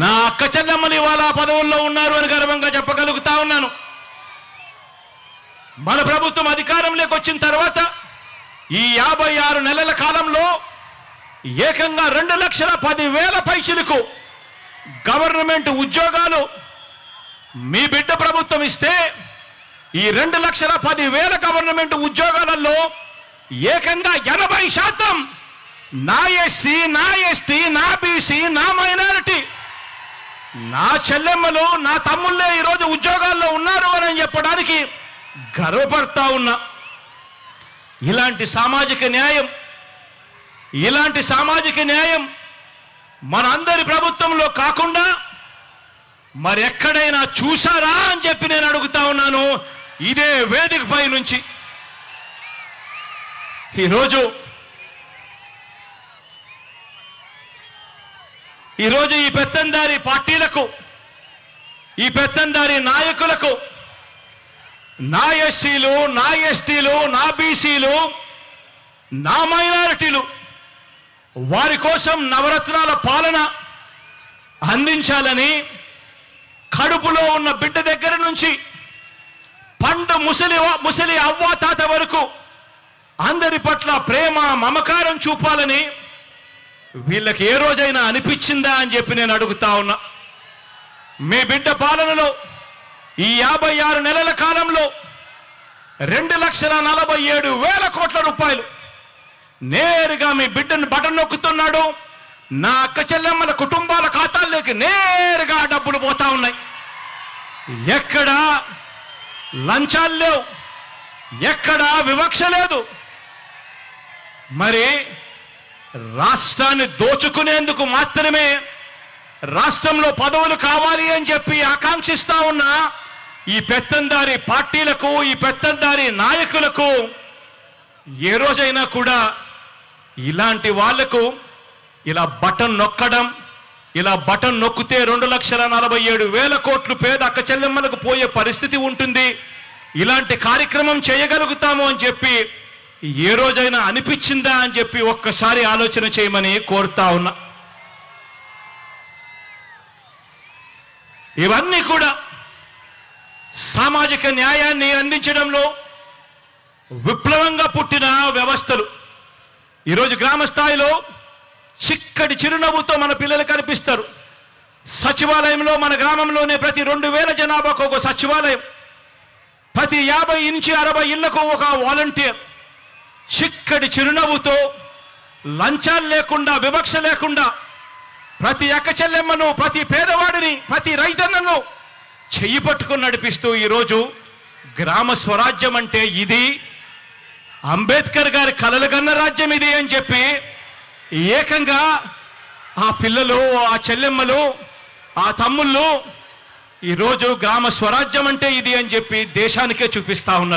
నా అక్క చెల్లెమ్మలు ఇవాళ పదవుల్లో ఉన్నారు అని గర్వంగా చెప్పగలుగుతా ఉన్నాను. మన ప్రభుత్వం అధికారంలోకి వచ్చిన తర్వాత ఈ 56 నెలల కాలంలో ఏకంగా 2,10,000 పైసలకు గవర్నమెంట్ ఉద్యోగాలు మీ బిడ్డ ప్రభుత్వం ఇస్తే ఈ 2,10,000 గవర్నమెంట్ ఉద్యోగాలలో ఏకంగా 80% నా ఎస్సీ, నా ఎస్టీ, నా బీసీ, నా మైనారిటీ, నా చెల్లెమ్మలు, నా తమ్ముళ్ళే ఈరోజు ఉద్యోగాల్లో ఉన్నారు అని చెప్పడానికి గర్వపడతా ఉన్నా. ఇలాంటి సామాజిక న్యాయం మనందరి ప్రభుత్వంలో కాకుండా మరెక్కడైనా చూశారా అని చెప్పి నేను అడుగుతా ఉన్నాను ఇదే వేదికపై నుంచి. ఈరోజు ఈ పెత్తందారి పార్టీలకు, ఈ పెత్తందారి నాయకులకు నా ఎస్సీలు, నా ఎస్టీలు, నా బీసీలు, నా మైనారిటీలు వారి కోసం నవరత్నాల పాలన అందించాలని కడుపులో ఉన్న బిడ్డ దగ్గర నుంచి పండు ముసలి అవ్వ తాత వరకు అందరి పట్ల ప్రేమ మమకారం చూపాలని వీళ్ళకి ఏ రోజైనా అనిపించిందా అని చెప్పి నేను అడుగుతా ఉన్నా. మీ బిడ్డ పాలనలో ఈ 56 నెలల కాలంలో 2,47,000 కోట్ల రూపాయలు నేరుగా మీ బిడ్డను బటన్ నొక్కుతున్నాడు. నా అక్క చెల్లెమ్మల కుటుంబాల ఖాతాల్లోకి నేరుగా డబ్బులు పోతా ఉన్నాయి. ఎక్కడా లంచాలు లేవు, ఎక్కడా వివక్ష లేదు. మరి రాష్ట్రాన్ని దోచుకునేందుకు మాత్రమే రాష్ట్రంలో పదవులు కావాలి అని చెప్పి ఆకాంక్షిస్తా ఉన్న ఈ పెత్తందారి పార్టీలకు, ఈ పెత్తందారి నాయకులకు ఏ రోజైనా కూడా ఇలాంటి వాళ్లకు ఇలా బటన్ నొక్కడం, ఇలా బటన్ నొక్కితే 2,47,000 కోట్లు పేద అక్క చెల్లెమ్మలకు పోయే పరిస్థితి ఉంటుంది, ఇలాంటి కార్యక్రమం చేయగలుగుతాము అని చెప్పి ఏ రోజైనా అనిపించిందా అని చెప్పి ఒక్కసారి ఆలోచన చేయమని కోరుతా ఉన్నా. ఇవన్నీ కూడా సామాజిక న్యాయాన్ని అందించడంలో విప్లవంగా పుట్టిన వ్యవస్థలు. ఈరోజు గ్రామ స్థాయిలో చిక్కటి చిరునవ్వుతో మన పిల్లలు కనిపిస్తారు. సచివాలయంలో మన గ్రామంలోనే ప్రతి 2,000 జనాభాకు ఒక సచివాలయం, ప్రతి 50 నుంచి 60 ఇళ్లకు ఒక వాలంటీర్, చిక్కటి చిరునవ్వుతో లంచాలు లేకుండా, వివక్ష లేకుండా ప్రతి అక్క చెల్లెమ్మను, ప్రతి పేదవాడిని, ప్రతి రైతన్నను చెయ్యి పట్టుకుని నడిపిస్తూ ఈరోజు గ్రామ స్వరాజ్యం అంటే ఇది, అంబేద్కర్ గారి కలలు కన్న రాజ్యం ఇది అని చెప్పి ఏకంగా ఆ పిల్లలు, ఆ చెల్లెమ్మలు, ఆ తమ్ముళ్ళు ఈరోజు గ్రామ స్వరాజ్యం అంటే ఇది అని చెప్పి దేశానికే చూపిస్తా ఉన్నారు.